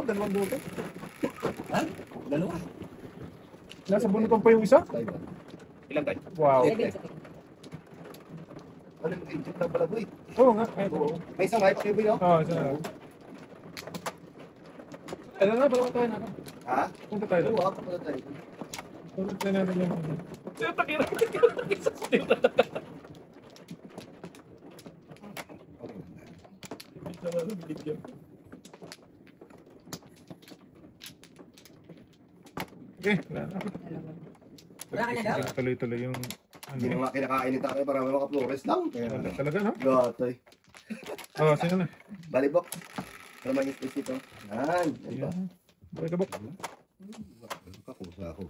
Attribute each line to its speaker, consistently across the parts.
Speaker 1: dalawang bote.
Speaker 2: Ha? Dalawa?
Speaker 1: Nasa bunutan pa yung isa?
Speaker 2: Ilan tayo?
Speaker 1: Wow.
Speaker 2: Ano yung engine na pala, boy?
Speaker 1: Oo nga.
Speaker 2: May isang hype kayo, boy, no?
Speaker 1: Oo, isa na. Ano na, balawa tayo na.
Speaker 2: Ha?
Speaker 1: Punta tayo.
Speaker 2: Oo, ako pala tayo.
Speaker 1: Punta tayo natin yung... Sino takira? Okay, wala na.
Speaker 3: Wala ka na daw?
Speaker 1: Tuloy-tuloy yung...
Speaker 2: Hindi na nga kinakain ni Takay para may maka-flores lang.
Speaker 1: Wala talaga, no?
Speaker 2: Gatoy.
Speaker 1: Oo, sino na?
Speaker 2: Balibok. Para mag-space dito. Yan. Yan ba?
Speaker 1: Ayan. Balik ka, Bok.
Speaker 2: Kakusa ako.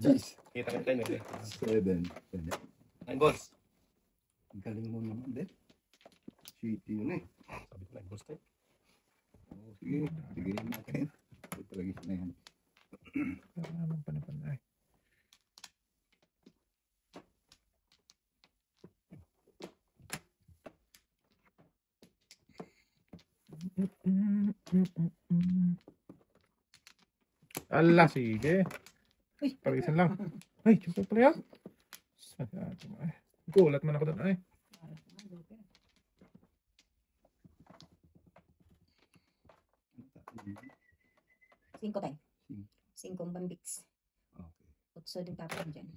Speaker 2: Jeez.
Speaker 4: Kita ka tayo, eh.
Speaker 2: 7.
Speaker 4: Nine balls.
Speaker 2: Ang galing mo naman, din. Sweetie yun eh.
Speaker 4: Sabi ko, nine balls tayo.
Speaker 2: Oh, sige. Sige natin. Ito lagi na yan.
Speaker 1: Wala naman panapanay. Ala, sige. Parisan lang. Ay, chupa pala yan. Gulat man ako doon. Ay.
Speaker 3: Singko tayo. Singkong bambix.
Speaker 2: Okay.
Speaker 3: Utso din tapon dyan.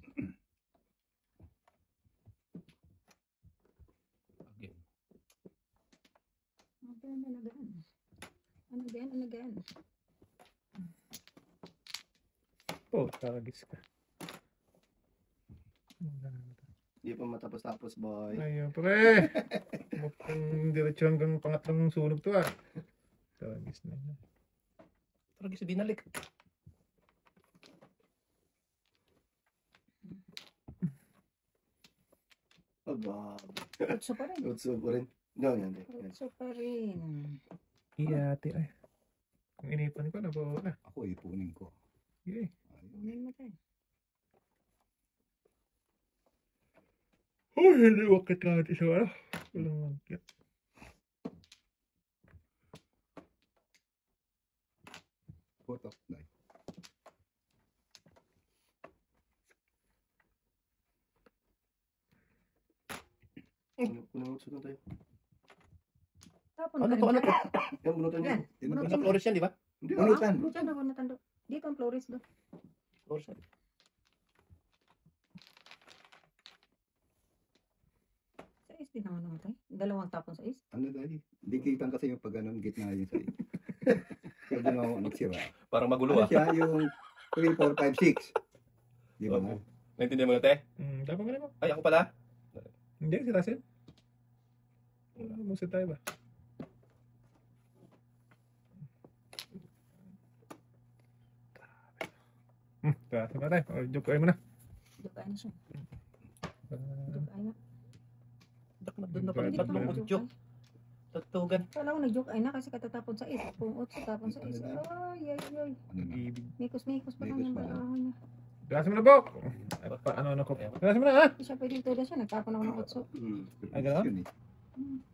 Speaker 4: Again.
Speaker 3: Anagaan.
Speaker 1: Oh, taragis ka.
Speaker 2: Hindi pa matapos-tapos, boy.
Speaker 1: Ayun, pre. Mukhang diretso hanggang pangatlong sunog to, ah. Taragis na yun.
Speaker 4: Pero kasi binalik.
Speaker 2: Aba.
Speaker 3: Utso pa rin.
Speaker 2: Utso po rin. No, yan.
Speaker 3: Utso pa rin.
Speaker 1: Iyate, ay. Kung inipan ko, nawawala.
Speaker 2: Ako ipunin ko.
Speaker 1: Yay.
Speaker 3: Unin mo tayo.
Speaker 1: Oh, hindi wakit natin sa ano. Walang wakit.
Speaker 2: Photo. Dai. Kunin mo utso na tayo.
Speaker 3: Tapon
Speaker 4: Ano
Speaker 3: ka
Speaker 4: to?
Speaker 3: rin
Speaker 4: Ano to?
Speaker 3: dyan.
Speaker 2: Yan, bunutan niya.
Speaker 3: Bunutan.
Speaker 4: Sa flores yan, di ba?
Speaker 2: Hindi,
Speaker 3: Bunutan. Bunutan na, bunutan do. Dito ang flores do.
Speaker 4: Flores yan.
Speaker 3: Sa is din naman tayo. Dalawang tapon sa is.
Speaker 2: Ano dahil? Hindi kitang kasi yung pag ganun, gitna yun sa'yo. Kaya doon ako nagsira.
Speaker 4: Parang magulo,
Speaker 2: Ano
Speaker 4: ah.
Speaker 2: siya yung 3, 4, 5, 6. Di ba?
Speaker 4: Okay. Naintindihan mo na, te?
Speaker 1: Dapat ka naman.
Speaker 4: Ay, ako pala.
Speaker 1: Hindi, si Russell. Musa tayo ba? Kaya ba tayo? O, joke kayo mo na.
Speaker 3: Dukay na siya. Dukay na.
Speaker 4: Doon na pala tatlong udyok. Tatugan.
Speaker 3: Kala ko nag-joke ay na kasi katatapon sa is. Kung utso tapon sa is. Ay.
Speaker 2: Ano na?
Speaker 1: Ibig.
Speaker 3: Mikos pa lang
Speaker 2: Mikos
Speaker 3: yung
Speaker 2: pa lang.
Speaker 3: balahan niya.
Speaker 1: Gasin mo na, Bok. Ano ko? Gasin mo na, ha?
Speaker 3: Hindi siya pwedeng tuda siya. Nagtapon ako ng utso.
Speaker 1: Ay, gano'n?
Speaker 2: Yun eh.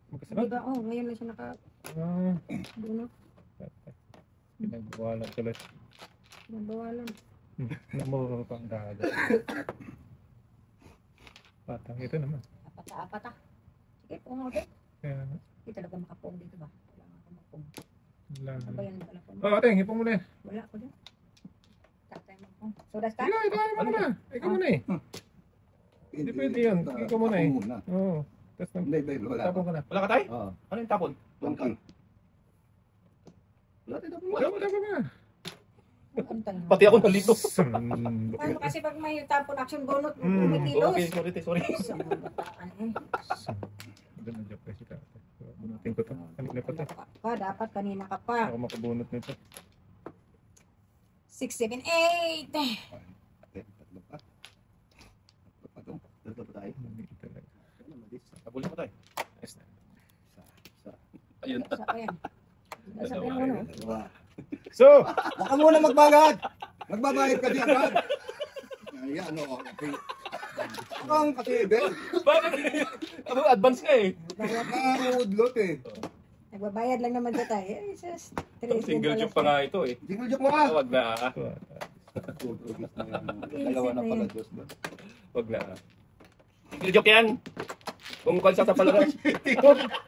Speaker 1: Magkasunod?
Speaker 3: Diba? Oh, ngayon lang siya
Speaker 1: Ah.
Speaker 3: nakabunot.
Speaker 1: Pinagbawalan tuloy.
Speaker 3: Nabawalan.
Speaker 1: Namuro pang gaga. Patang ito naman.
Speaker 3: Apat ah. Sige, pungaw din.
Speaker 1: Kaya,
Speaker 3: Hindi talaga makapong dito ba? Wala nga akong mapong.
Speaker 1: wala.
Speaker 3: Ano ba yan pala pong?
Speaker 1: Oh, ate, hipong mo na.
Speaker 3: Wala ko din. Tatay mo pong. Sodas ka?
Speaker 1: Ikaw mo na. Ikaw muna eh. Hindi pwede yun. Ikaw muna eh.
Speaker 2: Ako muna.
Speaker 1: Oo. Tapos
Speaker 2: Hindi, wala.
Speaker 1: tapon ka na.
Speaker 4: Wala ka, tay?
Speaker 2: Oo.
Speaker 4: Ano yung tapon?
Speaker 2: Tungkol. Wala tayo tapos.
Speaker 1: Wala mo na.
Speaker 3: Antay mo.
Speaker 4: Pati ako nalito.
Speaker 3: Ano kasi pag may tapon action bonot,
Speaker 1: Mm.
Speaker 3: umikilos.
Speaker 4: Okay, sorry, te, sorry.
Speaker 3: Sa mga bataan eh.
Speaker 1: Doon na joke kasi tate. Bunutin ko to. Kanina pa to.
Speaker 3: Dapat kanina ka pa.
Speaker 1: Ako makabunot nito.
Speaker 3: 6, 7, 8.
Speaker 2: Tatlo pa. Tatlo pa tayo.
Speaker 4: Nabulin mo, tay.
Speaker 2: Isa.
Speaker 4: Ayun.
Speaker 3: Sa pa yan. Sa pa yan ano?
Speaker 2: Dalawa.
Speaker 1: So,
Speaker 2: Baka muna magbayad. Magbabayad ka din agad. Ayan, ano. Ang kasi, Ben.
Speaker 4: Bakit? Ano, advance nga eh.
Speaker 2: Nakaudlot eh.
Speaker 3: Magbabayad lang naman sa tayo. Eh, sus. Tres din
Speaker 4: Single
Speaker 3: pala
Speaker 4: joke pa
Speaker 3: siya.
Speaker 4: nga ito eh.
Speaker 2: Single joke mo ka.
Speaker 4: Wag na.
Speaker 2: Dalawa na pala, Diyos ba?
Speaker 4: Wag na. Single joke yan. Kung konsa sa palaro.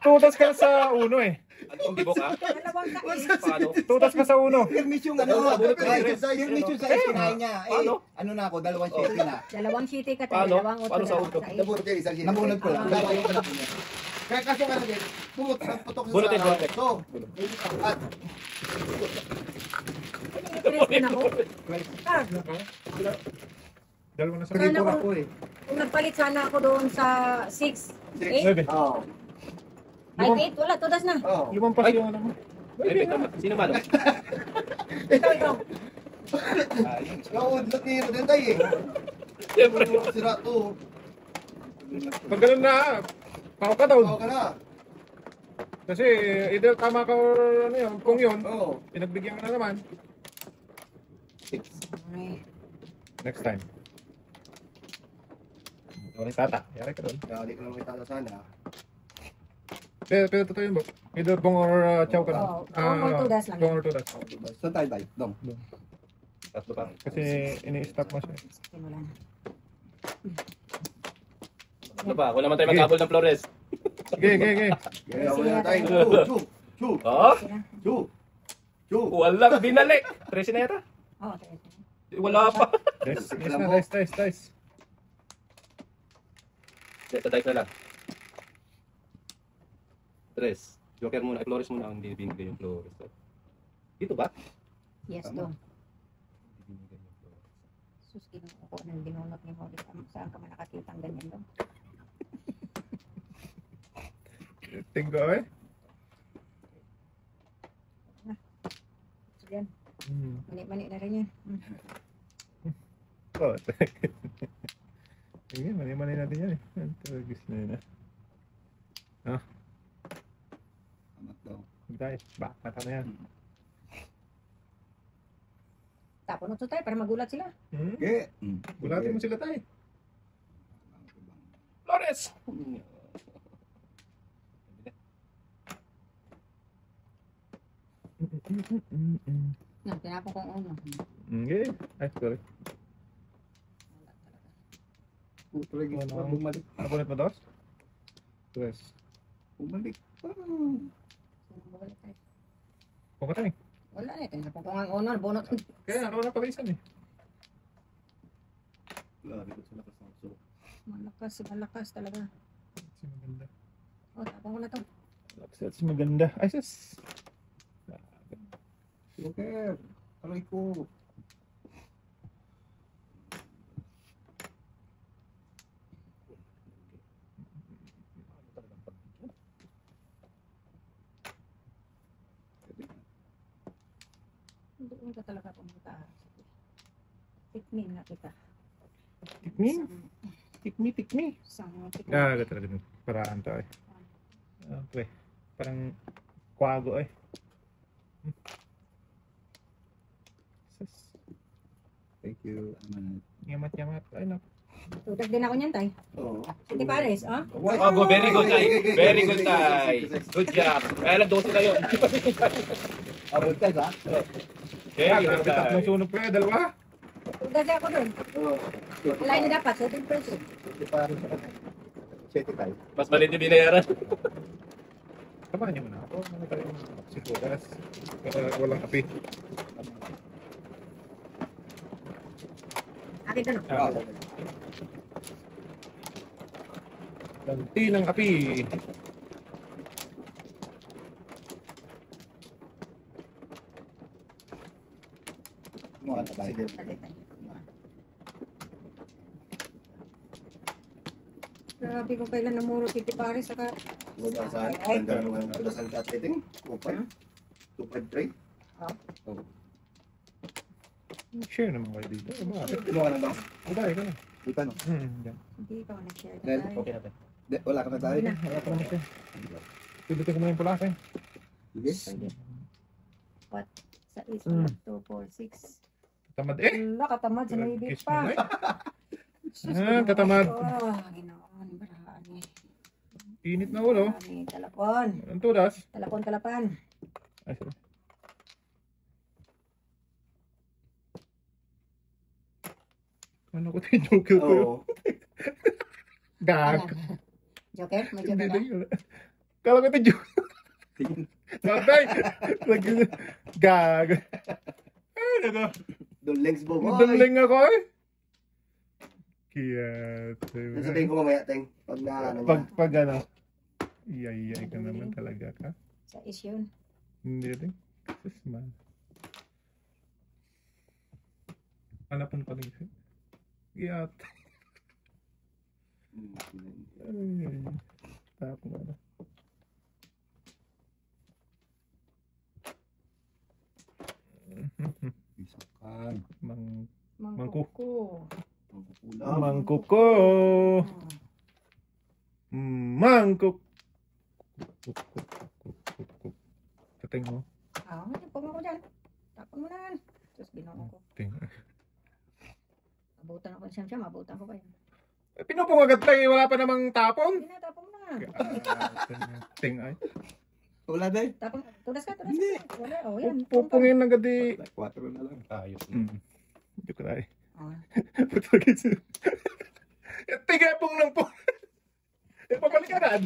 Speaker 1: Tutas ka sa uno eh.
Speaker 4: Ano kung bibo ka?
Speaker 3: Dalawang kain.
Speaker 4: Paano?
Speaker 1: Tutas ka sa uno.
Speaker 2: Permis yung ano, permis yung sa kinain niya. Eh,
Speaker 4: Paano?
Speaker 2: ano na ako, dalawang shitty na.
Speaker 3: Dalawang shitty ka tayo.
Speaker 4: Paano?
Speaker 3: Dalawang
Speaker 4: Paano sa
Speaker 3: dalawang
Speaker 4: ulo?
Speaker 3: sais.
Speaker 2: Nabunod kayo, isang shitty. Nabunod ko lang. Dalawa yung anak niya. Kaya kaso ka na din, putok sa
Speaker 4: Bunutin, bunutin.
Speaker 2: So, at
Speaker 3: Tres din ako. Ah,
Speaker 1: Dalawa na sa
Speaker 3: Sana
Speaker 2: pinipura
Speaker 3: ko-
Speaker 2: ko eh.
Speaker 3: kung nagpalit sana ako doon sa 6, 8,
Speaker 1: 9.
Speaker 2: Oo.
Speaker 3: 8, wala, tudas na.
Speaker 2: Oo.
Speaker 1: Lumang pas yung ano mo.
Speaker 4: Ay, sino man?
Speaker 3: Ikaw.
Speaker 2: Ikaw, natiro din tayo eh.
Speaker 4: Siyempre.
Speaker 2: Sira to.
Speaker 1: Pag ganun na, pao ka daw.
Speaker 2: Oo ka na.
Speaker 1: Kasi either tama ka or ano yun, kung yun,
Speaker 2: Oo.
Speaker 1: pinagbigyan ka na naman.
Speaker 3: Ay,
Speaker 1: Next time. Wala yung tata. Yari ka doon.
Speaker 2: Kaya di ko naman itala sana.
Speaker 1: Pero totoo yun ba? Either bong or chow ka lang.
Speaker 3: Oo, bong or tudas lang.
Speaker 1: Bong or tudas.
Speaker 2: Saan tayo tayo? Dong.
Speaker 4: Tatlo pa.
Speaker 1: Kasi ini-stop mo siya.
Speaker 3: simulan.
Speaker 4: Ano ba? Wala naman tayo magkabol ng Flores.
Speaker 1: Sige, sige, sige.
Speaker 2: Kaya wala tayo. Chu.
Speaker 4: Oh?
Speaker 3: Sila.
Speaker 2: Chu.
Speaker 4: Walang binalik. 13 na yata.
Speaker 3: Oh, tres.
Speaker 4: Wala pa.
Speaker 1: Dice na, dice.
Speaker 4: Sa dice na lang. 3. Joker muna. Flores muna ang binigay yung Flores. Dito ba?
Speaker 3: Yes,
Speaker 2: Tama.
Speaker 3: doon. Sus, kinuha ko ng binunot ni Holly. Saan ka man nakakita ang ganyan doon?
Speaker 1: Tingko eh.
Speaker 3: So, yan. Mani-mani na rin yan.
Speaker 1: Oh. Sige, mani-mani natin yan eh. Tawagis na yun ah.
Speaker 2: Amat daw.
Speaker 1: Guys, bakit na yan?
Speaker 3: Tapon ito tayo para magulat sila.
Speaker 2: Okay.
Speaker 1: Gulatin mo sila tayo.
Speaker 4: Flores!
Speaker 3: Yan, tinapon ko ang uno.
Speaker 1: Okay. Ay, sorry.
Speaker 2: Puto lagi
Speaker 1: Wala
Speaker 2: pa
Speaker 1: akong-
Speaker 2: bumalik.
Speaker 1: Ano ulit mo, dos? Tres.
Speaker 2: Bumalik pa.
Speaker 3: Magulat tayo.
Speaker 1: Kung ka tayo.
Speaker 3: Wala na, tinapon ko ang uno. Bunot.
Speaker 1: Kaya ano na pag-isan eh.
Speaker 3: Malakas talaga.
Speaker 1: Si maganda.
Speaker 3: Oh, tapon ko na to.
Speaker 1: Si maganda. Ay, sis.
Speaker 2: Joker. Aray ko.
Speaker 3: Doon ka talaga pumunta. Tikmin na kita.
Speaker 1: Tikmi? Tikmi.
Speaker 3: Isang tikmin.
Speaker 1: Ah, gata talaga. Paraan to eh. Okay. Parang kwago eh. Sis.
Speaker 2: Thank you.
Speaker 1: Yamat-yamat. Ay, naku.
Speaker 3: Tudag din ako niyan, tay.
Speaker 2: Oo.
Speaker 3: Hindi pares, oh.
Speaker 4: Oh, very good, Tay. Very good, Tay. Good job. Kaya lang 12 kayo.
Speaker 2: Abot ka sa?
Speaker 1: Kaya,
Speaker 4: Very good,
Speaker 1: grabe tatlong
Speaker 4: Tay.
Speaker 1: sunog pa eh. Dalawa.
Speaker 3: Tudag ako doon.
Speaker 2: Oo.
Speaker 3: Wala niya dapat, sa 10%.
Speaker 2: Hindi pa rin sa kanya. Sete tayo.
Speaker 4: Mas malit yung binayaran.
Speaker 1: Samahan niyo muna ako. Ano tayo? Sikulas. Walang api.
Speaker 3: Akin doon.
Speaker 1: Ah, Lanti ng api.
Speaker 2: Mga tayo.
Speaker 3: Grabe ko kailan namuro si Pares saka
Speaker 2: Wala sa ganda naman. Wala sa chatting. 253.
Speaker 1: Share naman kayo dito. Bakit?
Speaker 2: Ano ka na ba?
Speaker 1: Babae ka na.
Speaker 2: Di pa no?
Speaker 1: Yan.
Speaker 3: hindi ka nag-share
Speaker 2: Then,
Speaker 3: tayo.
Speaker 4: Okay natin.
Speaker 2: Wala ka na tayo.
Speaker 3: Wala.
Speaker 1: Wala pa naman siya. Pibutin ko muna yung pulakin.
Speaker 2: Sige.
Speaker 3: Sa is, 2, 4, 6.
Speaker 1: Tamad eh.
Speaker 3: Wala, katamad sa may
Speaker 1: Kiss
Speaker 3: pa.
Speaker 1: mo eh. Ah, katamad.
Speaker 3: Ah, ginawa ni Barahan eh.
Speaker 1: Init na ulo.
Speaker 3: May talapon.
Speaker 1: Ang tulas.
Speaker 3: Talapan.
Speaker 1: Ay, sorry. Ano ko tayo joker ko yun?
Speaker 2: Oo.
Speaker 1: Gag.
Speaker 3: Joker? May
Speaker 1: Hindi
Speaker 3: joker
Speaker 1: na
Speaker 3: ka?
Speaker 1: yun. Kala ko tayo joker. Matay. Gag. Ay, ano?
Speaker 2: Dullings mo.
Speaker 1: Madaling ako eh. Kaya,
Speaker 2: Sasabihin ko mamaya, Teng. Pag na, ano na.
Speaker 1: pag ano, iyay ka naman talaga ka.
Speaker 3: Sa is yun.
Speaker 1: Hindi rin. Sus man. Hanapan pa rin siya. Iyat. Ay. Tapos na.
Speaker 2: Isakan.
Speaker 3: Mangkuko.
Speaker 2: Mangkukulam.
Speaker 1: Mangkuko. Mangkuk. Pating mo.
Speaker 3: Ah, tapon mo ko dyan. Tapon mo na yan. Tapos binuo ko.
Speaker 1: Ting.
Speaker 3: Mabutan ako siya. Mabutan ko kayo.
Speaker 1: Pinupong agad tayo. Wala pa namang tapon.
Speaker 3: Hindi na, tapon mo na.
Speaker 1: Ting ay.
Speaker 2: Wala na eh.
Speaker 3: Tapon. Tudas ka.
Speaker 2: Hindi.
Speaker 3: Wala. O yan.
Speaker 1: Pupungin agad eh.
Speaker 2: 4 na lang.
Speaker 4: Ayos.
Speaker 1: Hindi ko na eh.
Speaker 3: Ah.
Speaker 1: Putagin siya. Tigapong lang po. Papalik ka na.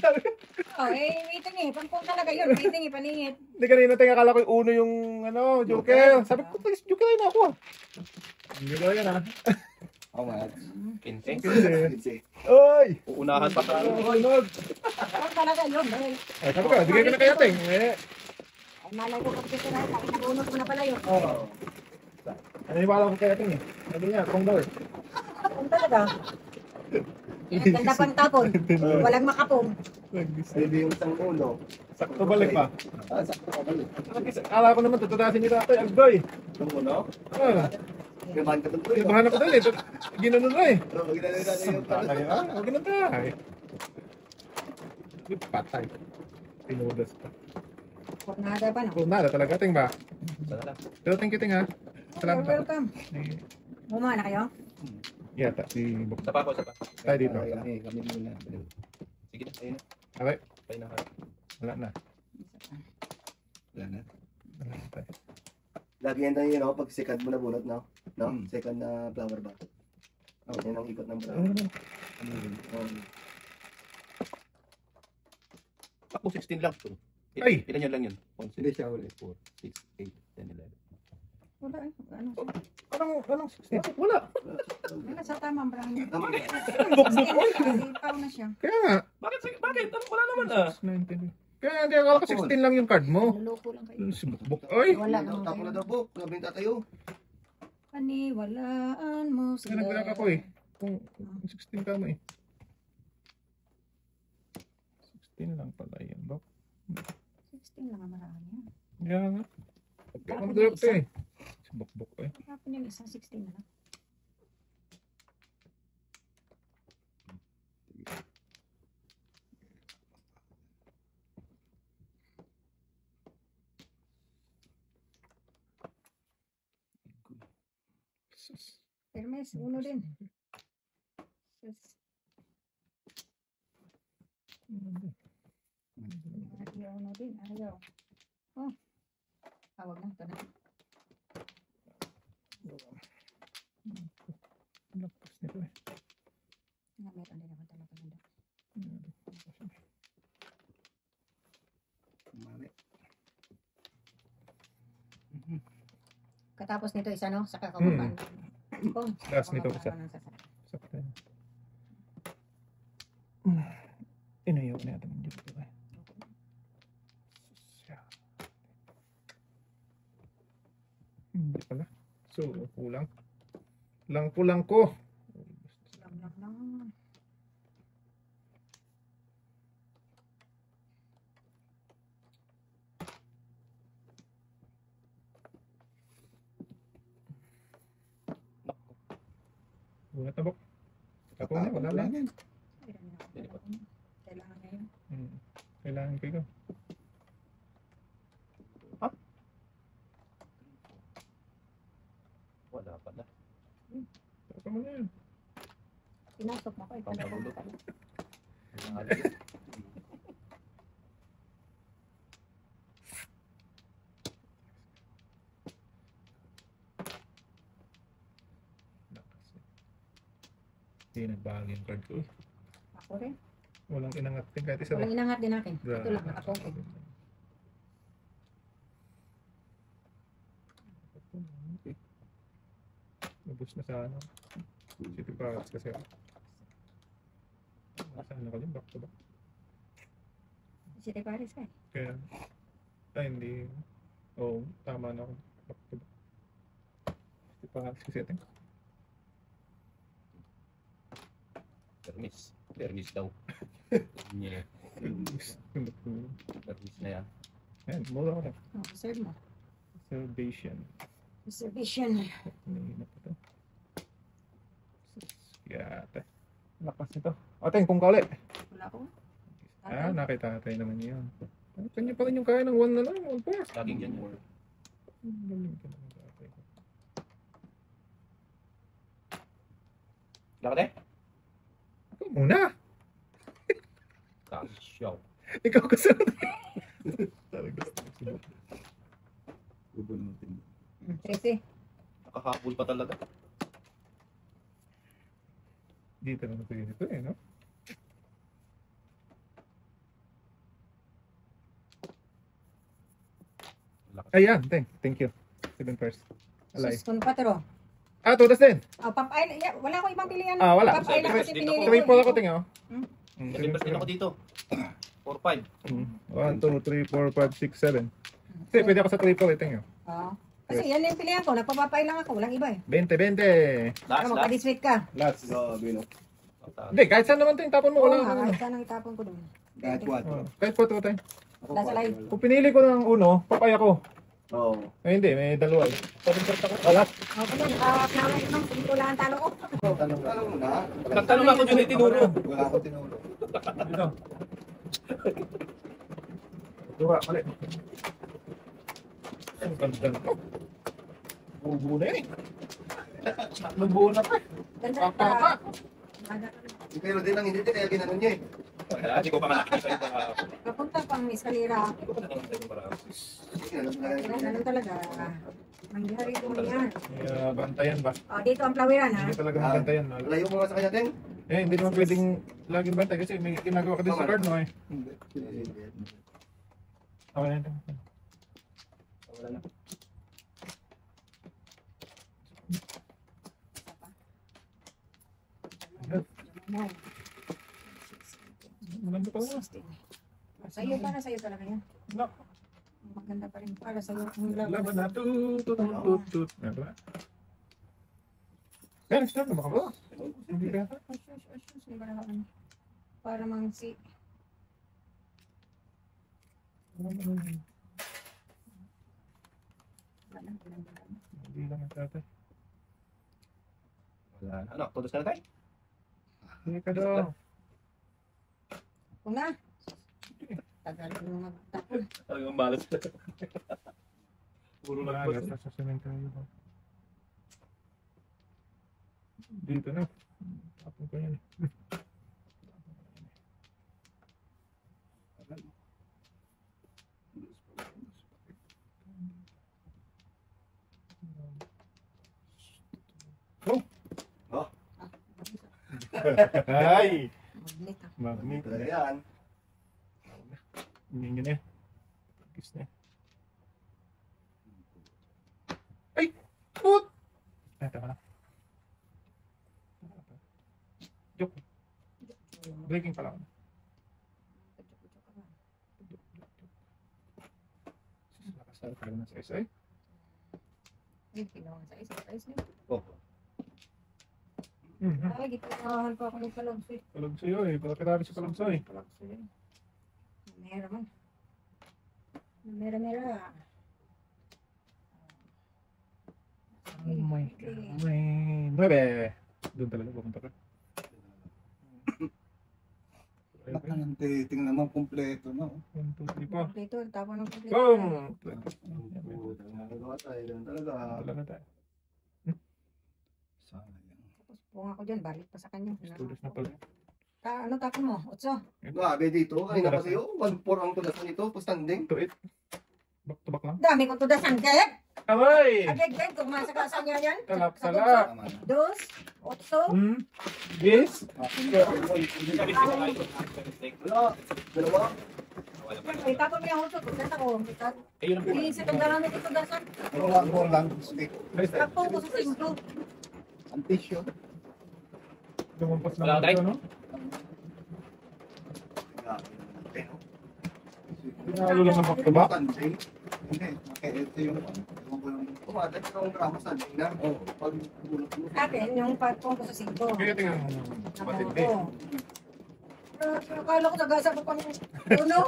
Speaker 3: Oh, waiting eh. Pampong talaga yun. Waiting eh. Paningit.
Speaker 1: Hindi kanina tayo akala ko yung uno yung ano, Joker. Sabi ko, please, Joker na ako ah. Hindi ko yan ah.
Speaker 2: How much?
Speaker 4: Kinte.
Speaker 1: Hindi. Oy!
Speaker 4: Uunahan pa ka.
Speaker 1: Sunod!
Speaker 3: Parang talaga yun. Eh.
Speaker 1: Ay, sabi ko, bigay ko na kaya ting. Eh,
Speaker 3: Ay, malay ko kasi sila. Nabunot mo na pala yun.
Speaker 1: oo. Naniwala ko kaya ting eh. Sabi niya, kung daw eh.
Speaker 3: Pampong talaga. Yan, ganda pang tapon. Walang makapong.
Speaker 2: Pwede yung isang ulo.
Speaker 1: Sakto balik pa.
Speaker 2: Sakto ka balik.
Speaker 1: Akala ko naman, tutudasin ni tatay, agdoy.
Speaker 2: Yung ulo?
Speaker 1: Ah,
Speaker 2: Gabahan ka doon po.
Speaker 1: ibahan ako doon eh. Ginanon na eh.
Speaker 2: Oo, ginagawa natin yung
Speaker 1: Patay ah, huwag na tayo. Patay. Pinudas pa.
Speaker 3: Nada pa no?
Speaker 1: Kung nada talaga, ting ba?
Speaker 4: Sana lang.
Speaker 1: Pero thank you ting ha. Salamat ako.
Speaker 3: Welcome.
Speaker 1: Si-
Speaker 3: Bumama na kayo?
Speaker 1: Yata, si Bok.
Speaker 4: Isa pa ako, isa pa.
Speaker 1: Tayo dito.
Speaker 2: Kami muna.
Speaker 4: Sige na, ayun na.
Speaker 1: Okay,
Speaker 4: Tayo na.
Speaker 1: wala na.
Speaker 2: Wala na.
Speaker 1: Wala na tayo.
Speaker 2: Lagi yan tayo, you know, pag second mo na bunot, no? No?
Speaker 1: Hmm.
Speaker 2: Second na flower ba? Oh, yan ang ikot ng brown.
Speaker 4: Takbo 16 lang.
Speaker 1: Ay!
Speaker 4: Ilan yan lang yun? 1,
Speaker 2: Hindi siya ulit.
Speaker 4: 4, 6, 8, 10, 11.
Speaker 3: Wala eh. Ano?
Speaker 1: Anong 16? Wala.
Speaker 3: Wala sa tamang brown.
Speaker 2: Tama.
Speaker 3: Ikaw na siya.
Speaker 1: Kaya nga.
Speaker 4: Bakit? Bakit? Wala naman ah.
Speaker 1: 19. Kaya nga, hindi akala ko 16 lang yung card mo.
Speaker 3: Naloko lang kayo.
Speaker 1: Si Bok. Ay!
Speaker 3: Wala naman
Speaker 2: Tapo na
Speaker 3: kayo.
Speaker 2: daw po. Sabi ng tatayo.
Speaker 3: Paniwalaan mo
Speaker 1: Kaya
Speaker 3: sila.
Speaker 1: nagbalak ako eh. Kung 16 ka mo eh. 16 lang pala yan, Bok.
Speaker 3: 16 lang ang marami yan.
Speaker 1: Kaya nga. Kaya nga mag-direct eh. Si Bok eh.
Speaker 3: Hapon yung isang 16 na lang. Hermes, uno din. Sus. Ayaw, uno din. Ayaw. Oh. Tawag na. Ito na.
Speaker 1: Lakas nito eh.
Speaker 3: Meron din ako talaga nila.
Speaker 2: Mali.
Speaker 3: Katapos nito isa no, saka kabukan. Kung
Speaker 1: Last nito isa. Sakto yan. Inayaw na natin yung dito eh. Hindi pala. So, kulang. Kulang ko.
Speaker 3: Lang.
Speaker 1: Bunat na Bok. Tapo na, wala lang.
Speaker 2: yan.
Speaker 3: Kailangan niya yun.
Speaker 1: Kailangan ko ikaw.
Speaker 4: Wala pala.
Speaker 1: Tapo mo na yun.
Speaker 3: Pinasok mo ko.
Speaker 4: Pampalulok.
Speaker 1: Hindi nagbago yung card ko.
Speaker 3: Ako rin.
Speaker 1: Walang inangat din kahit isa.
Speaker 3: Walang inangat din akin. Ito lang, nakapungkod.
Speaker 1: Okay. Ubus na sa ano. City Pirates kasi. Nasaan ako din, back to back.
Speaker 3: City Paris ka.
Speaker 1: Kaya, ay hindi. Oo, tama na ako. Back to back. City Pirates kasi atin.
Speaker 4: Permis daw. Yeah. Permis na yan.
Speaker 1: Ayan, mura ko na.
Speaker 3: Oh, serve mo.
Speaker 1: Salvation.
Speaker 3: Reservation.
Speaker 1: Hindi na pa ito. Yate. Lakas nito. Ating, kung kauli.
Speaker 3: Wala ko.
Speaker 1: Ah, nakita natin naman yun. Kanya pa rin yung kaya ng 1 na lang. 1 pa.
Speaker 4: Laging ganyan.
Speaker 1: Galing ka naman tatay ko.
Speaker 4: Lakad eh?
Speaker 1: Ikaw muna.
Speaker 4: Show.
Speaker 1: Ikaw kasunod. Talaga.
Speaker 2: Bubunutin.
Speaker 3: 13.
Speaker 4: Nakakabul pa talaga.
Speaker 1: Dito na natin dito eh, no?
Speaker 4: Lakas.
Speaker 1: Ayan, thank you. 7 first. Alay.
Speaker 3: Sus, kung patro.
Speaker 1: Ah, tutas din.
Speaker 3: Oh, papay. Wala ko ibang pilihan.
Speaker 1: Ah, wala.
Speaker 3: Papay lang kasi
Speaker 4: Dito
Speaker 3: pinili
Speaker 4: ko.
Speaker 3: ko.
Speaker 1: Triple ako tingin, oh.
Speaker 3: Hmm?
Speaker 4: Kasi first din ako dito. 4-5.
Speaker 1: 1, 2, 3, 4, 5, 6, 7. Kasi pwede ako sa triple, tingin.
Speaker 3: Oo. Kasi yan yung pilihan ko. Nagpapapay lang ako. Walang iba eh.
Speaker 1: 20, 20.
Speaker 4: Last,
Speaker 3: Ano,
Speaker 4: last.
Speaker 3: magka-diswait ka.
Speaker 1: Last.
Speaker 2: Grabe, no?
Speaker 1: Hindi, kahit saan naman tingin, tapon mo.
Speaker 3: Oo
Speaker 1: Wala.
Speaker 3: nga,
Speaker 1: Wala.
Speaker 3: kahit saan ang itapon ko doon.
Speaker 2: Kahit what.
Speaker 1: Oh, kahit 4 to tayo.
Speaker 3: Nasa live.
Speaker 1: Kung pinili ko ng uno, papaya ko.
Speaker 2: Oo.
Speaker 1: Ay, hindi, may dalawa eh. Sabing first ako. Wala.
Speaker 3: O, kaya nakakawin naman. Hindi ko lang ang talo ko.
Speaker 2: Tanong mo na.
Speaker 4: Nagtanong ako dyan tinuro.
Speaker 2: Wala akong tinuro.
Speaker 1: Dito. Dura, mali. Ang ganda na to. Buo na yan eh. Tatlong buo na to eh.
Speaker 3: Ganda
Speaker 1: Papa.
Speaker 3: ka.
Speaker 2: Pero din ang hindi din, kaya ginanon niya eh.
Speaker 4: Hindi ko pa nakakita yung para.
Speaker 3: Kapunta pang eskalera.
Speaker 4: Hindi ko pa nakakita yung para.
Speaker 2: Ginanon na lang.
Speaker 3: Ganun talaga. Mangyari ko yan.
Speaker 1: Kaya bantayan ba?
Speaker 3: O, dito ang plawiran ha.
Speaker 1: Hindi talaga mabantayan.
Speaker 2: Layo mo nga sa kanya, Teng.
Speaker 1: Eh, hindi naman pwedeng laging bantay kasi may ginagawa ka din sa card mo eh.
Speaker 2: Hindi.
Speaker 1: Okay na ito.
Speaker 4: Wala na.
Speaker 1: Maganda pa nga.
Speaker 3: Sa'yo para sa'yo talaga yan.
Speaker 1: No.
Speaker 3: Maganda pa rin para sa'yo. Ang laban.
Speaker 1: Laban na. Tut. Ano ba? Yan, start na baka ba? Hindi ka.
Speaker 3: Para mang si...
Speaker 1: Hindi lang ang tatay.
Speaker 4: Wala na. Ano? Todos na tayo?
Speaker 1: Hindi ka daw.
Speaker 3: Kung na. Tagal mo magtapon.
Speaker 4: Talagang balas na. Puro
Speaker 1: Wala,
Speaker 4: nagpas.
Speaker 1: nasa cemetery ba? Dito na. Tapon ko yan. Ay!
Speaker 3: Magnet ha.
Speaker 1: Magnet.
Speaker 2: Talaga yan.
Speaker 1: Hindi nyo na yan. Kiss na yan. Ay! Put! Ay, tama na. Joke. Breaking pa lang. Nakasal ka na sa isa eh.
Speaker 3: Ay, ginawa sa isa. Ayos na.
Speaker 4: Oh.
Speaker 3: Ay, gitanahan pa ako ng kalagso eh.
Speaker 1: Kalog sa'yo eh. Pagkakarabi sa kalog sa'yo eh.
Speaker 3: Kalagso yun. Mera man. Mera.
Speaker 1: Oh my God. May 9. Doon talaga pupunta ka.
Speaker 2: Tingnan mo kompleto, no?
Speaker 1: 1, 2, 3, 4.
Speaker 3: Dito, tapon ng complete.
Speaker 1: Boom!
Speaker 2: Nagawa tayo lang talaga.
Speaker 1: Talaga tayo.
Speaker 2: Sayang.
Speaker 3: Tapos punga ko dyan, balik pa sa kanya.
Speaker 1: Studios na pala.
Speaker 3: Ano tapon mo? 8.
Speaker 2: Grabe dito. Kanina kasi 1-4 ang tulas nito. Standing.
Speaker 1: 2, 8. Back to back lang.
Speaker 3: Dami kong tudasan, kaya
Speaker 1: Aray!
Speaker 3: Agad-agad, kung masakasa niya yan.
Speaker 1: Talap-talap.
Speaker 2: Tama na.
Speaker 3: Dos, otso.
Speaker 1: Yes?
Speaker 2: Wala. Dalawa.
Speaker 3: Ay, tapon mo yung otso. Kagkata ko. Iisip ang dalamit ito dasan.
Speaker 2: Dalawa lang. Stick.
Speaker 3: Tapon ko sa simple.
Speaker 2: Ang tissue.
Speaker 1: Lumampas na
Speaker 4: Wala,
Speaker 1: ako
Speaker 4: Tay?
Speaker 1: dito, no? Pinalo lang ng back to back.
Speaker 2: Hindi. Ito yung ewan ko yung pumatay ka ng drama sa lang. Pag bulot mo.
Speaker 3: Akin, yung patong ko sa simple.
Speaker 1: Kaya tingnan mo. Matindi.
Speaker 3: Akala ko nagasa ko pang uno.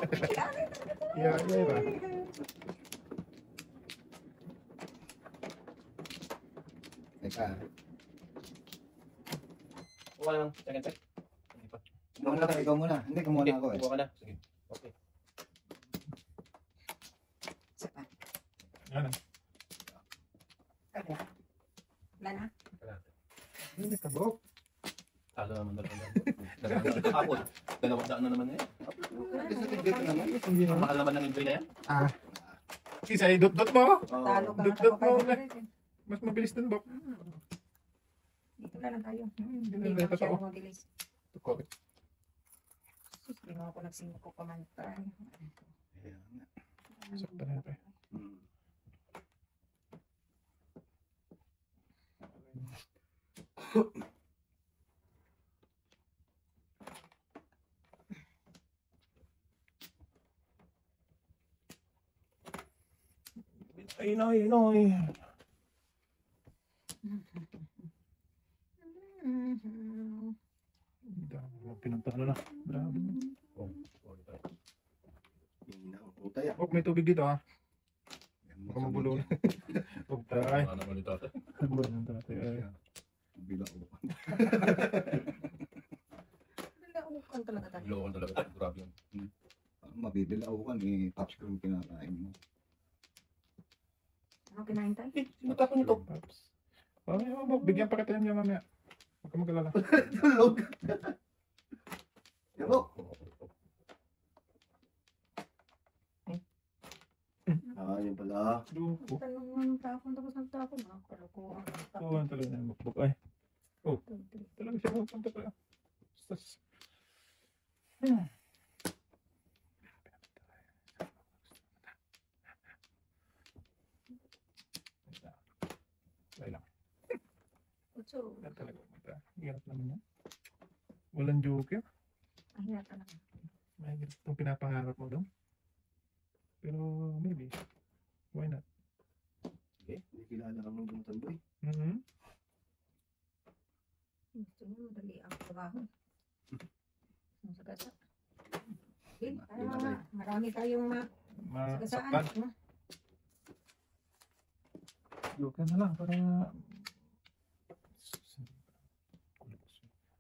Speaker 1: Yeah, yeah.
Speaker 2: Teka.
Speaker 4: Kuha lang. Second check.
Speaker 2: Ikaw muna. Hindi, kumuha ako eh.
Speaker 4: Kuha ka na. Sige. Okay.
Speaker 1: Yan.
Speaker 3: Wala na.
Speaker 1: Hindi ka, bro.
Speaker 4: Talo naman dalawa. Kapon. Dalawang daan na naman na yan.
Speaker 2: Dito naman.
Speaker 1: Hindi
Speaker 4: Ang
Speaker 1: na.
Speaker 4: mahal naman ng injury na yan.
Speaker 1: Isa, idot-dot mo.
Speaker 3: Talo ka na.
Speaker 1: Dugtog mo
Speaker 3: tapos
Speaker 1: na.
Speaker 3: kayo.
Speaker 1: Mas mabilis dun, bro.
Speaker 3: Dito na lang tayo.
Speaker 1: Hindi
Speaker 3: Hindi
Speaker 1: na
Speaker 3: na
Speaker 1: totoo.
Speaker 3: masyadong mabilis.
Speaker 1: Correct.
Speaker 3: Sus, di mo ako nagsingko ko kamantay.
Speaker 1: Sakto na yun, Ay, ay, ay. Pinuntahan na. Grabe. Oh, may tubig dito ha. Baka magulo na. Huwag tayo.
Speaker 4: Wala naman ito.
Speaker 1: Huwag na tayo.
Speaker 2: Bilaukan.
Speaker 3: Nalaukan talaga tayo.
Speaker 4: Lowan talaga tayo. Grabe yun.
Speaker 2: Mabibilaukan eh. Pops ko yung kinakain mo.
Speaker 3: Ano kinain tayo?
Speaker 4: Sinatapon nito.
Speaker 1: Bigyan pa kita niya mamaya. Huwag ka mag-alala.
Speaker 2: Tulog. Yabo. Yun pala.
Speaker 1: Lupo.
Speaker 3: Tanong ng tapon tapos ng tapon. Kalokohan.
Speaker 1: Tuwan talaga na yung mukbuk. Ay, talaga siya magpunta pa. Sas. Ay lang.
Speaker 3: Otso.
Speaker 1: Yan talaga pumunta. Hirap naman yan. Walang joker.
Speaker 3: Ay, hirap talaga.
Speaker 1: Mahirap itong pinapangarap mo daw. Pero maybe. Why not?
Speaker 2: Hindi kilala ka ng gumutan boy.
Speaker 3: Gusto niyo madali ang trabaho. Ang sagasa. Okay, marami tayong sagasaan.
Speaker 1: Masaktan. Joker na lang para...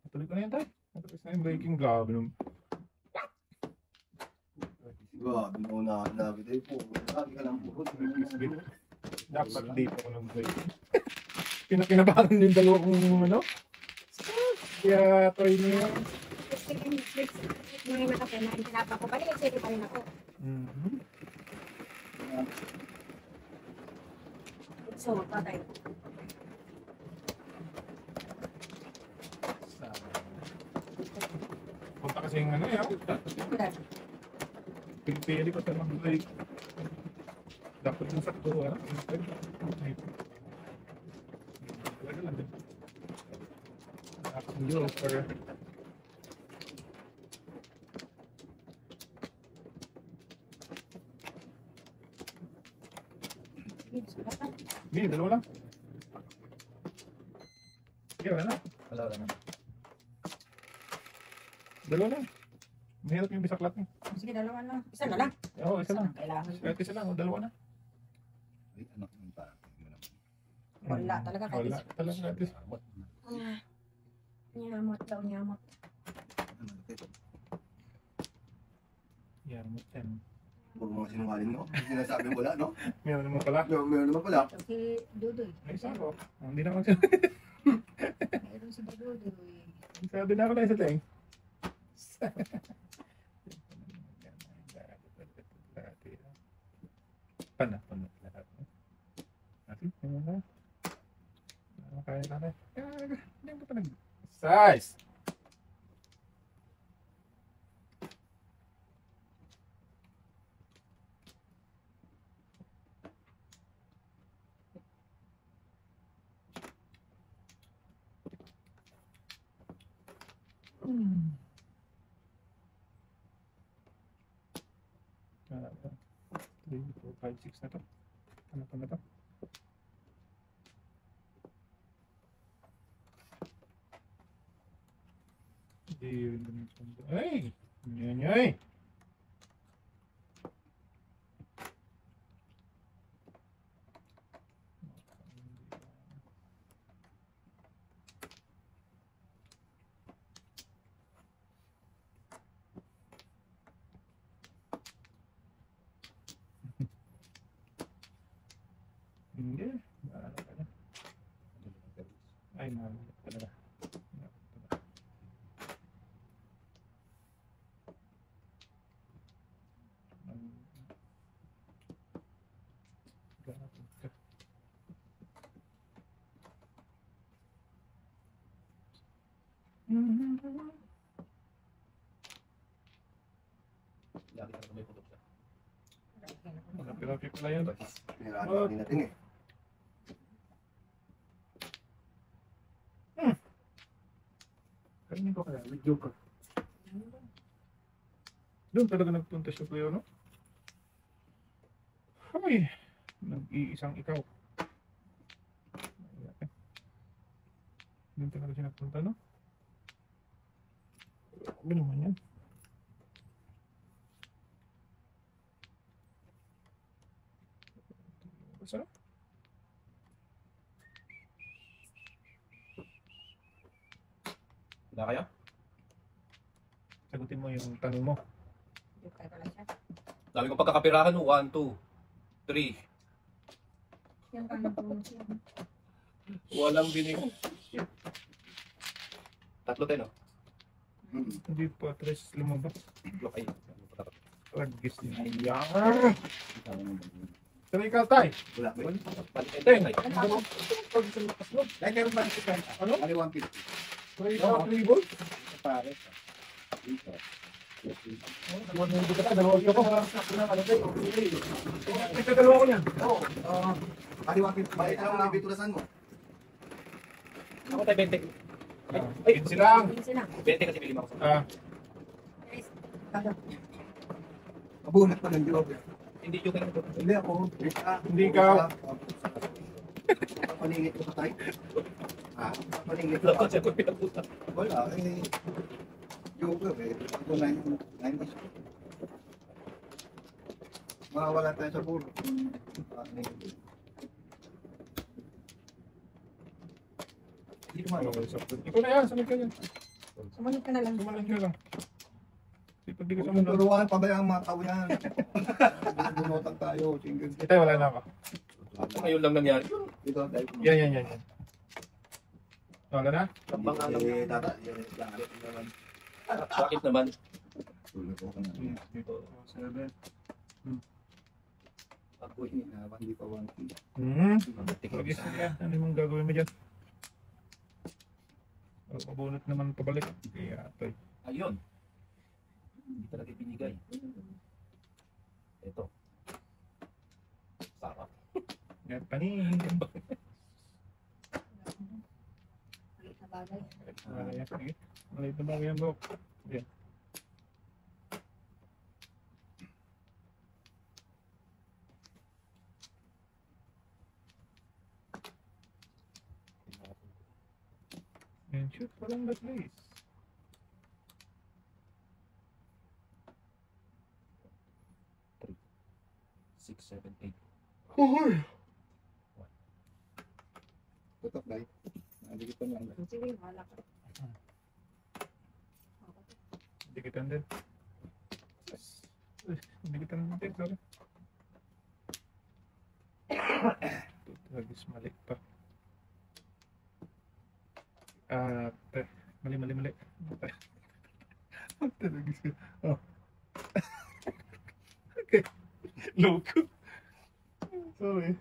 Speaker 1: Natuloy ko na yan tayo. Natuloy na yung breaking. Grabe nung...
Speaker 2: Grabe mo na nabi tayo po. Lagi ka lang po.
Speaker 1: Dapat dito ko nag-break. Pinakinabangan yung dalawang ano. Kaya try niya.
Speaker 3: Ngayon na kape na tinapa ko. Balik sige pa rin ako. So, patay.
Speaker 1: Punta kasi yung ano yan. Pili ko sa mag-break. Dapat yung sakto ha. Talaga lang din. Dapat yung joker. Hindi, dalawa lang. Sige, wala na.
Speaker 4: Wala naman.
Speaker 1: Dalawa lang. Mahirap yung bisaklat niya.
Speaker 3: Sige, dalawa lang. Isa na lang.
Speaker 1: Oo, isa lang.
Speaker 3: Kailangan.
Speaker 1: Kahit isa lang, o dalawa na.
Speaker 2: Ay, anak ng pa.
Speaker 3: Wala talaga kahit
Speaker 1: Wala
Speaker 3: isa.
Speaker 1: talaga kahit isa.
Speaker 3: Nyamot daw, nyamot.
Speaker 1: Yan, yan.
Speaker 2: Puro mga sinungaling, no? Sinasabi mo wala, no?
Speaker 1: Meron naman pala.
Speaker 2: Meron naman pala.
Speaker 3: So, si Dudoy.
Speaker 1: Ay, isa ko. Hindi na ako.
Speaker 3: Meron si Dudoy.
Speaker 1: Sabi na ako na isa tayong. Pana lahat. na. Kaya na. Hindi mo pa nag-size. Hmm. 3, 4, 5, 6 na to. Ano pa na to? Ay! Yan yan! Hindi. Ay, mahal talaga.
Speaker 4: Lagi talaga may putok siya.
Speaker 1: Malapit pala yan.
Speaker 2: Nilalaman din natin eh.
Speaker 1: Kainin ko kaya, video ka. Doon talaga nagpunta siya kuya, no? Ay, nag-iisang ikaw. Doon talaga siya nagpunta, no? Ano naman yan? Basta?
Speaker 4: Wala kaya?
Speaker 1: Sagutin mo yung tanong mo.
Speaker 3: Joker pala siya.
Speaker 4: Dami kong pagkakapirahan, 1, 2, 3.
Speaker 3: Yan ka nagpunod siya.
Speaker 4: Walang binig. Tatlo tayo, no?
Speaker 1: Hindi pa, tres lumabas.
Speaker 4: Block ay.
Speaker 1: Ragis niya. Ayan! Sabi ka, tay!
Speaker 2: Wala ba?
Speaker 4: Ito yun, ay.
Speaker 2: Dahil meron ba ito?
Speaker 1: Ano?
Speaker 2: Ano 150?
Speaker 1: Try ka, tribal?
Speaker 2: Pare. Dito.
Speaker 1: Dalawa ko niyan.
Speaker 2: Oo. Ano 150? Bakit alam mo na biturasan mo?
Speaker 4: Ako tayo 20.
Speaker 1: Ay, lang.
Speaker 3: Pinsin lang.
Speaker 4: 20 kasi bili mo ako.
Speaker 1: Ah,
Speaker 3: Guys, kada.
Speaker 2: Mabunat pa ng job.
Speaker 4: Hindi yung ganito.
Speaker 2: Hindi ako.
Speaker 1: Hindi ikaw.
Speaker 2: Paningit ko sa tayo. Paningit ko.
Speaker 4: Alam ko siya kung pinaputa.
Speaker 2: Wala. Eh, joker eh. Ito 90. Mawawala tayo sa buro. Hindi naman.
Speaker 1: ikaw na yan, samad ka yan.
Speaker 3: Sumunod ka na lang.
Speaker 1: Sumalan ka lang. Di pag di ka
Speaker 2: Kung
Speaker 1: sumunod.
Speaker 2: turuan pa ba yung mga tao yan? Bunutan tayo. Single.
Speaker 1: Ito, wala na ako.
Speaker 4: Ngayon lang nangyari.
Speaker 2: Ito dahil
Speaker 1: Yan. Wala na?
Speaker 4: Lambang alam.
Speaker 2: tata.
Speaker 4: Bakit naman?
Speaker 2: Tulog ko na.
Speaker 1: 7.
Speaker 2: Ako hinawan, hindi pa 1K.
Speaker 1: Pag-is na yan, ano yung gagawin mo dyan? Pabunot naman pabalik. Kaya ito.
Speaker 4: Ayun. Hindi talaga ibinigay. Ito. Sarap.
Speaker 1: Yan, paning.
Speaker 3: Maliit na bagay.
Speaker 1: Sige. Maliit na bagay yan, bro. Yan. And shoot from the place.
Speaker 4: Six, 7, 8.
Speaker 2: Tutok dahil. Nandikit pa lang.
Speaker 3: Sige, wala ka.
Speaker 1: Dikitan din. Dikitan din, sorry. Lagis mali pa. Mali. Lagis ka. Oh. Okay. Loko. Sorry.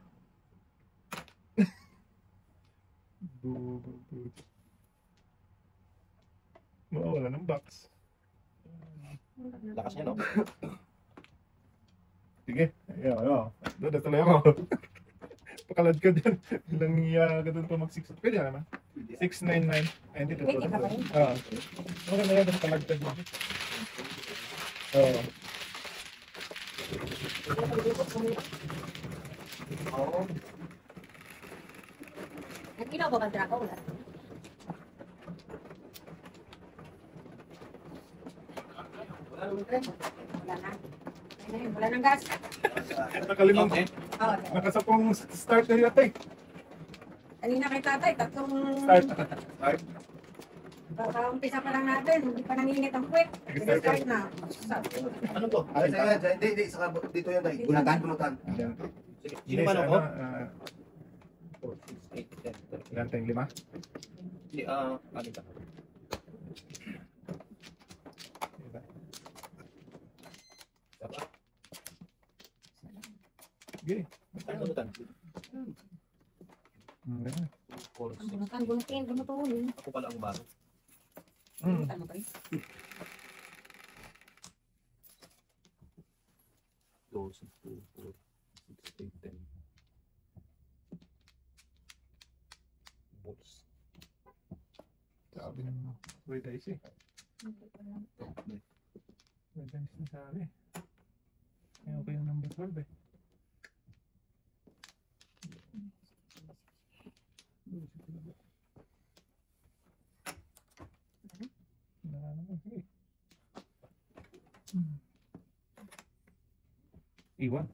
Speaker 1: Mawala ng box.
Speaker 4: Lakas niya, no?
Speaker 1: Sige, ayan. Doon na tuloy ako. Pakalad ka dyan. Ilang iya ka doon pa mag-6. Pwede naman. 699. Ay, hindi
Speaker 3: Pwede ka pa rin.
Speaker 1: Okay na yan. Doon pakalad ka dyan. Oo.
Speaker 3: Nag-ilaw ba ang trako? Wala. Wala na. Ayun, wala nang gas.
Speaker 1: Nakalimang.
Speaker 4: Okay.
Speaker 3: Oo.
Speaker 1: Nakasapong start na yata eh.
Speaker 3: Kanina kay tatay, tatlong
Speaker 1: Start.
Speaker 3: umpisa pa lang natin. Hindi pa nanginit ang puwet.
Speaker 1: Start.
Speaker 3: Start na.
Speaker 4: Ano to?
Speaker 2: Ay, hindi, saka dito yan, tay. Bunutan.
Speaker 1: Ayan.
Speaker 4: Sige, sino ba ako?
Speaker 1: 4,
Speaker 4: 6, 8, 10.
Speaker 1: ilan tayong 5?
Speaker 4: Hindi, alin ka? Saba.
Speaker 1: Sige.
Speaker 4: Ano bunutan?
Speaker 1: Ayan.
Speaker 4: 4, 6.
Speaker 3: Bunutin.
Speaker 4: Ako pala ang baro.
Speaker 3: Bunutan mo pa rin.
Speaker 4: 2, 6, 8, 10. Balls.
Speaker 1: Sabi ng Red Eyes eh. Red Eyes na sabi. Ayaw ko yung number 12 eh. Wala naman, sige. Iwan.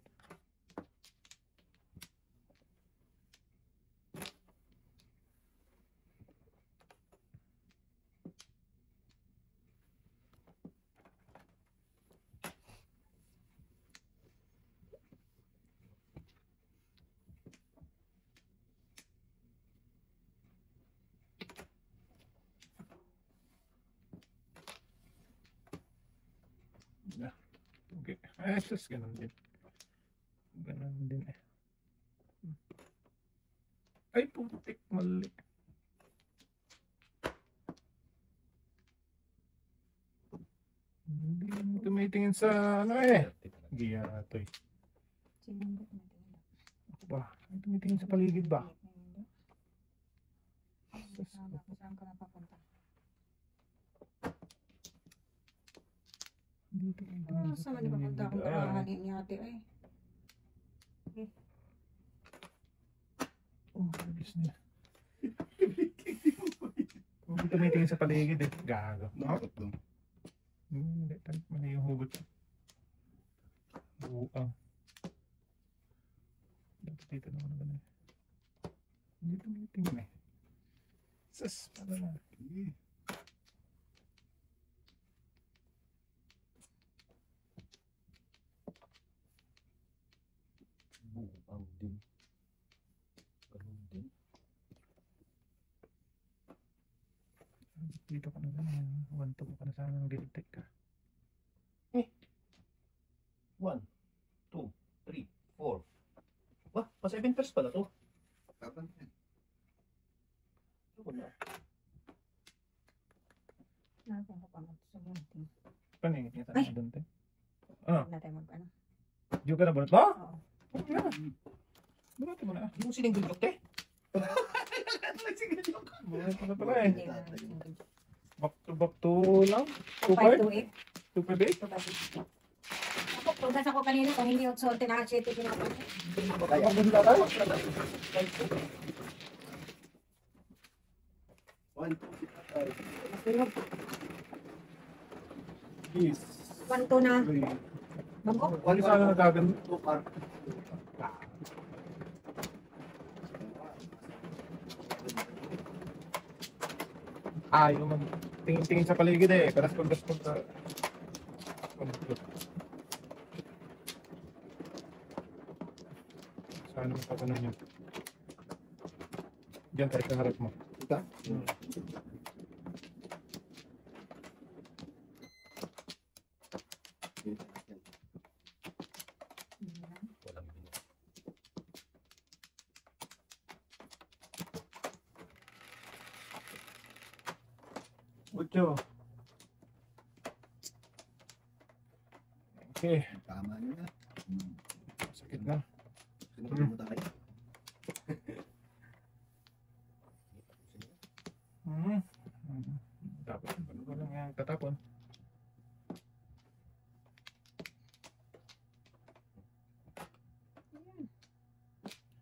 Speaker 1: Okay. Sus, ganun din. Ganun din eh. Ay, putik, mali. Hindi mo tumitingin sa ano eh. Giya na ito eh. Ako ba? Ay, tumitingin sa paligid ba? Sus,
Speaker 3: Saan ka napapunta?
Speaker 1: hindi tumitingin sa
Speaker 3: Saan na papunta akong
Speaker 1: paligid.
Speaker 3: karahanin ni ate ay?
Speaker 1: Oh, bilis niya. Hindi tumitingin sa paligid eh. Gago.
Speaker 2: Nakakot lang.
Speaker 1: Hindi, mali yung hugot. Buang. Dapat dito naman na ganun. Hindi tumitingin eh. Sas, pala na.
Speaker 4: Buang din. Ganun din.
Speaker 1: Dito ka na ganun. 1-2 ka na sana ng giltik ka.
Speaker 4: 1, 2, 3, 4. Wah, pa 7 pairs pala to.
Speaker 2: Kapan?
Speaker 4: Ano na?
Speaker 3: Nakapang ka pa sa bunting.
Speaker 1: Paningit niya
Speaker 3: Ay!
Speaker 1: tayo doon te. Ano?
Speaker 3: Hindi na tayo mag-ano.
Speaker 1: Diyo ka na bunot ba?
Speaker 3: Oo.
Speaker 1: Oo nga. Bunot mo na.
Speaker 4: Yung sining gulok te.
Speaker 1: Bunot mo na pala eh.
Speaker 3: Hindi na.
Speaker 1: Back to lang.
Speaker 3: 528.
Speaker 1: 258?
Speaker 3: 258. Ako, tugas ako kanina kung hindi yung sorte na city pinapag.
Speaker 1: Maganda tayo. Yes.
Speaker 3: 1-2 na. Bangkok.
Speaker 1: Ano sana nagaganda? Yung tingin-tingin sa paligid eh. Paras-paras sa... Saan mo papanan yun? Diyan tayo sa harap mo.
Speaker 2: Ito?
Speaker 4: Walang binuo.
Speaker 1: 8. Okay.
Speaker 2: Tama nyo na.
Speaker 1: Sakit na.
Speaker 2: Sino mo tayo?
Speaker 1: Dapat ko lang yan tatapon.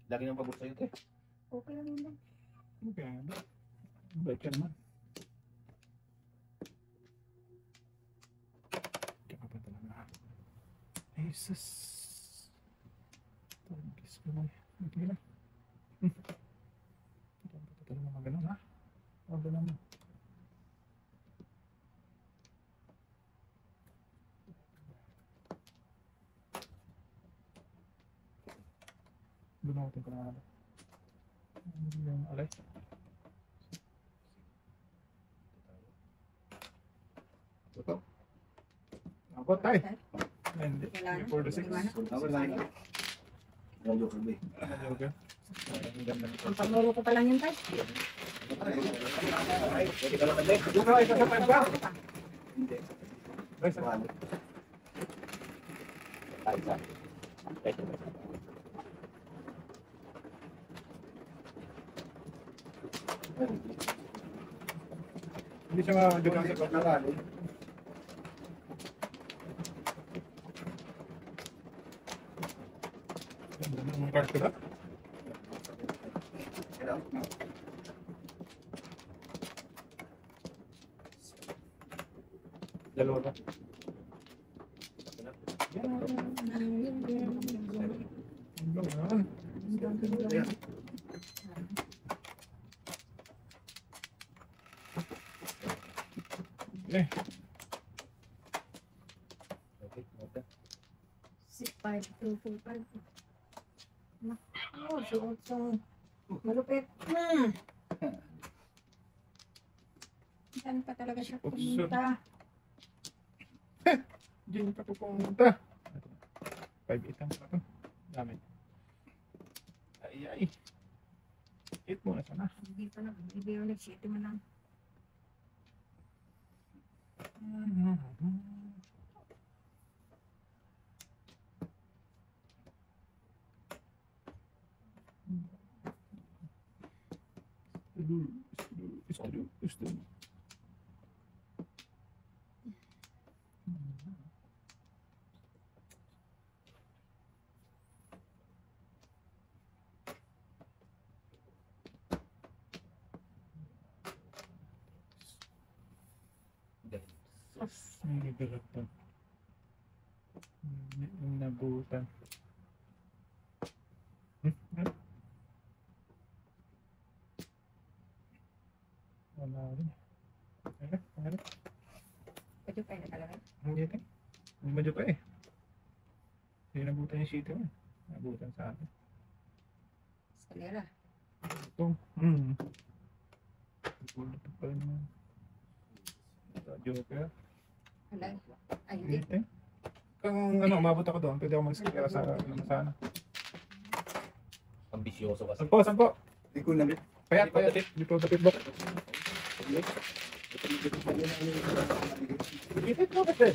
Speaker 4: Lagi nang pabor sa'yo, te.
Speaker 3: Okay lang yun lang.
Speaker 1: Okay. Bait ka naman. Kaya pa talaga. Jesus. Tangis ko na. Okay lang. Ito talaga mga ganun ha. Ano naman. Bunutin ko na. Yung alay.
Speaker 2: Ito.
Speaker 1: Ako tayo. Hindi.
Speaker 3: Wala na.
Speaker 1: For the 6.
Speaker 3: Wala na.
Speaker 2: Ako lang. Radyo ka ba eh.
Speaker 1: Okay. Ang ganda nito.
Speaker 3: Ang paglaro ko pa lang yun, Tay.
Speaker 4: Ay, pwede ka naman, te.
Speaker 1: Ito, isa sa 5 ka.
Speaker 2: Hindi.
Speaker 1: Ay, sa
Speaker 2: Wala.
Speaker 4: Ay, isa. Ay,
Speaker 1: hindi siya ma-dugang sa pagkakas. Ang card ko ba?
Speaker 2: Hello?
Speaker 1: Dalawa ba?
Speaker 2: Ayan.
Speaker 1: Eh,
Speaker 3: 65245. Naku, suot yung malupit. Saan pa talaga siya pumunta?
Speaker 1: hindi pa po pumunta. 5-8 ang pala to. Dami. Ay. 8 muna sana.
Speaker 3: Hindi pa na. Hindi yung nagsiti mo lang.
Speaker 1: Gusto. May gagat pa. Yung nabutan. Wala rin. Ano?
Speaker 3: Pwede pa na talaga.
Speaker 1: Hindi ito. Medyo pa eh. Hindi nabutan yung sheet mo. Nabutan sa akin.
Speaker 3: Eskalera.
Speaker 1: Ito. Tulad pa pala naman. Joker.
Speaker 3: Wala. Ay, hindi.
Speaker 1: Hindi. Kung ano, umabot ako doon, pwede ako mag-skip sa sana.
Speaker 4: ambisyoso kasi.
Speaker 1: Sampo.
Speaker 2: Hindi ko na.
Speaker 1: Payat. Hindi po tapit box. Ipit mo kasi.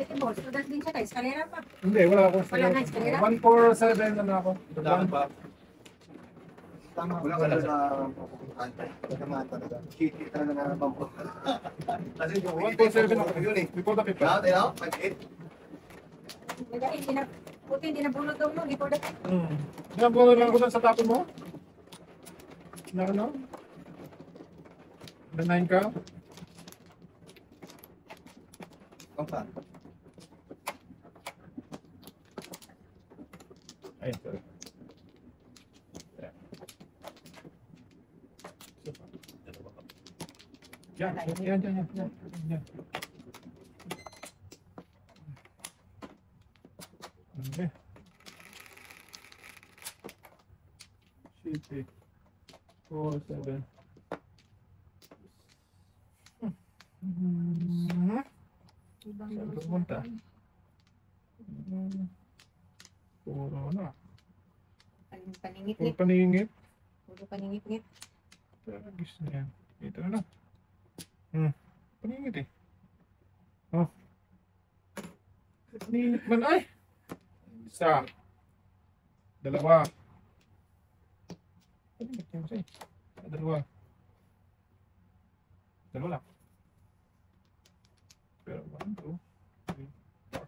Speaker 3: Ito mo, student din siya tayo. Eskalera pa.
Speaker 1: Hindi, wala ako.
Speaker 3: Wala na, eskalera?
Speaker 1: 147 na ako.
Speaker 4: Dapat ba?
Speaker 2: Tama. Wala ka na sa pupuntahan. Tama talaga. Shitty talaga na bangko. Kasi yung
Speaker 1: 147 ako.
Speaker 2: yun eh.
Speaker 1: Before the pip.
Speaker 2: Lahat eh, no? 5-8.
Speaker 3: Nagay, hindi na, puti hindi na bunot daw mo. Before the time.
Speaker 1: Nakabulo lang ako sa tapon mo. Na ano? Na 9 ka?
Speaker 2: Ang saan?
Speaker 1: Ayun, sorry. Yan. Okay. City. 4-7.
Speaker 3: Ibang
Speaker 1: Saan
Speaker 3: rules
Speaker 1: pumunta?
Speaker 3: na.
Speaker 1: Puro na.
Speaker 3: Puro
Speaker 1: Puro
Speaker 3: paningit-ngit.
Speaker 1: paningit.
Speaker 3: Puro paningit-ngit.
Speaker 1: Taragis na yan. Ito na. Paningit eh. Oh. Paningit man ay. Isa. Dalawa. Paningit yun siya. Dalawa. Dalawa lang. Pero 1, 2, 3, 4.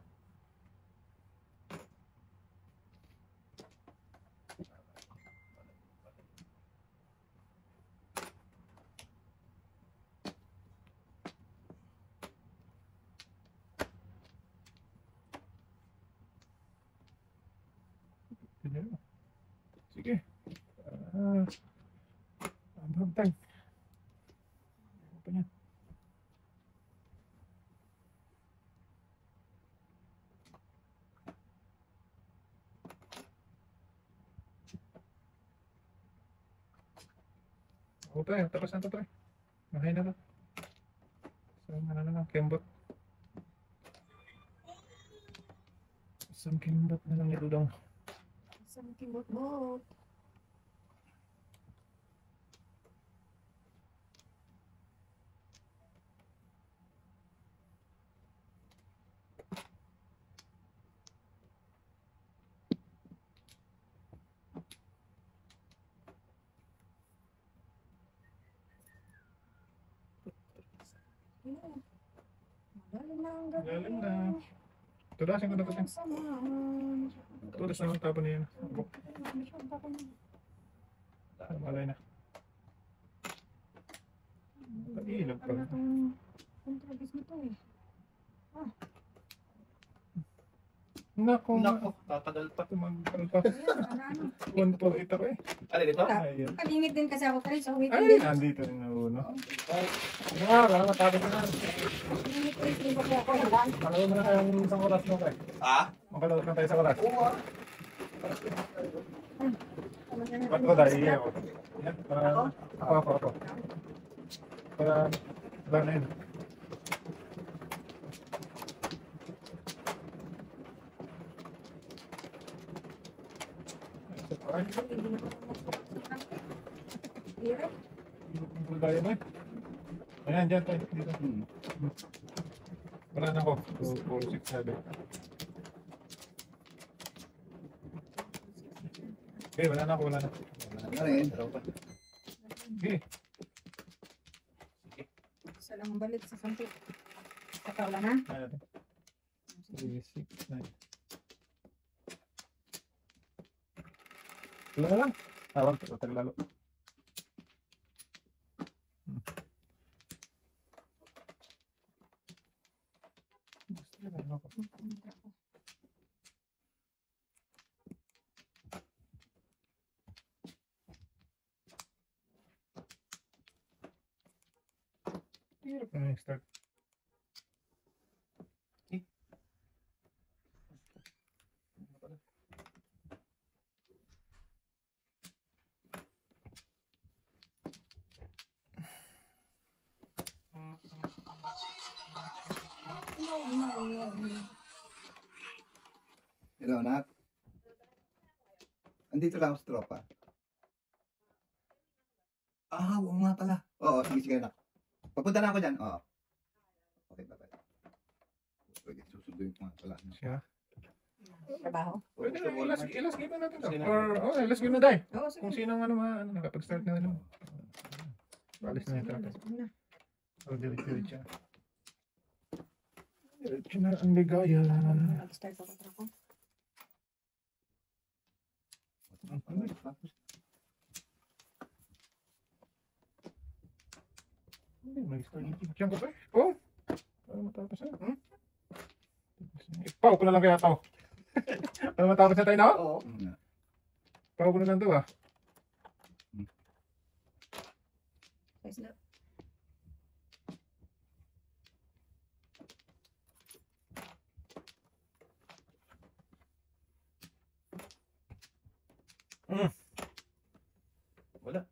Speaker 1: Sige. Ang time. Ano pa yan? Ako tayo, tapos na ito tayo. Mahay na to. Saan na lang, kembot. Isang kembot na lang ito daw.
Speaker 3: Isang kibot-bot. Magaling na ang gabi.
Speaker 1: Galing na. Tudasin ko na ito.
Speaker 3: Samahan.
Speaker 1: Tudas na lang tapon niya. Malay na. Ilog pa.
Speaker 3: Kontrabis mo to eh.
Speaker 1: Nako.
Speaker 4: Nako, tatagal pa.
Speaker 1: Tumagal pa.
Speaker 3: Ayan,
Speaker 1: 148 ako eh.
Speaker 4: Alin dito?
Speaker 1: Ayun.
Speaker 3: kalingit din kasi ako tayo sa
Speaker 1: Ay,
Speaker 3: weekend.
Speaker 1: nandito rin na uno. Wala matapos na.
Speaker 3: Kalingit ko yung tribok ako. Ayan.
Speaker 1: Malayo mo na kayong isang oras mo kayo.
Speaker 4: Ha?
Speaker 1: Makalawat na tayo sa oras.
Speaker 3: Talaga na-
Speaker 1: Ba't ko dahil iya ko? Yan, para... Ako. Para... Para na yun. Ay,
Speaker 3: Hirap.
Speaker 1: ang daya mo eh. Ayan, dyan tayo. Dito. Wala na ako. 2, 4, 6, 7. Okay, wala na ako. Wala na.
Speaker 2: Ano rin?
Speaker 1: Okay.
Speaker 3: Isa lang ang balit sa 10. Katawala na.
Speaker 1: Ayan natin. 3, 6, 9. Wala na lang. Tawag. Tagal lalo. Hirap na yung start.
Speaker 2: Hello, Nat. Andito lang ako sa tropa. Oo nga pala. Oo, sige, Nak. Papunta na ako dyan. Oo. Okay, bye-bye. Pwede susunduin ko nga pala.
Speaker 1: Siya.
Speaker 3: Trabaho.
Speaker 1: Pwede na, ilas game na natin to.
Speaker 4: Sino?
Speaker 1: Or, ilas game na tayo.
Speaker 3: Oo, sige.
Speaker 1: Kung sinong nakapag-start na ano. Balis na yung trapez. O, diretso siya. Diretso na ang ligaya.
Speaker 3: Start ako trabaho.
Speaker 1: Mag-start. Diyan ka pa eh. Oh! Para matapos na. Ipaw ko na lang kaya to. Para matapos na tayo na?
Speaker 4: Oo.
Speaker 1: Ipaw ko na lang to ah.
Speaker 3: Guys, na.
Speaker 4: Wala.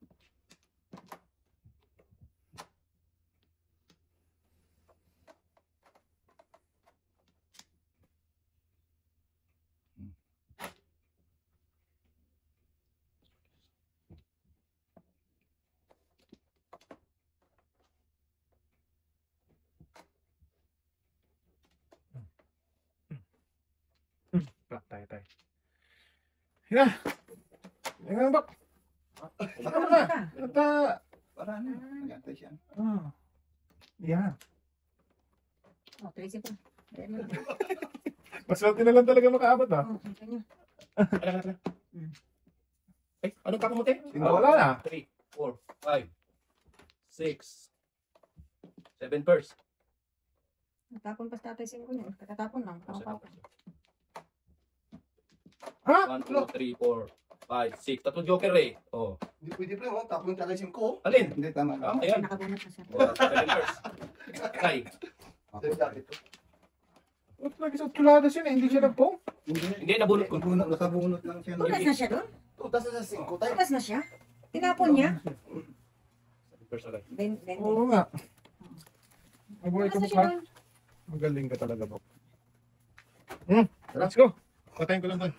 Speaker 1: Back tayo. Yan. Yan bak. Ano na? Ata.
Speaker 2: Para ano? Nagantay siya.
Speaker 1: Ah. Yan.
Speaker 3: Oh, 13 pa. Ayan na.
Speaker 1: Maswerte na lang talaga makaabot ah.
Speaker 3: Oh, ang kanya.
Speaker 4: Ala. Ay, anong tapo mo, te?
Speaker 1: Wala na.
Speaker 4: 3, 4, 5, 6, 7 pairs.
Speaker 3: Tapon pa sa tatay 5 niya. Kakatapon lang. Ako pa.
Speaker 1: Ha?
Speaker 4: 1, 2, 3, 4, 5, 6. Tatlong joker eh. Oh.
Speaker 2: Hindi pwede pre, oh. Tapos yung tagay ko.
Speaker 4: Alin?
Speaker 2: Hindi, tama.
Speaker 4: Tama yan.
Speaker 3: Nakabunot na siya.
Speaker 4: 7 pairs. Ay.
Speaker 2: Yung jacket ko.
Speaker 1: Ba't nag-isang tuladas yun eh? Hindi siya nagpong?
Speaker 4: Hindi, nabunot ko.
Speaker 2: Nakabunot lang siya.
Speaker 3: Tulas na siya doon?
Speaker 2: Tutas na sa 5 tayo.
Speaker 3: Tulas na siya? Tinapon niya?
Speaker 4: 7 pairs agad.
Speaker 1: Oo nga. Mabuhay ka
Speaker 3: Tulas na
Speaker 1: mo
Speaker 3: siya
Speaker 1: ka.
Speaker 3: doon?
Speaker 1: Magaling ka talaga, Bok. Let's go. Patayin ko lang tayo.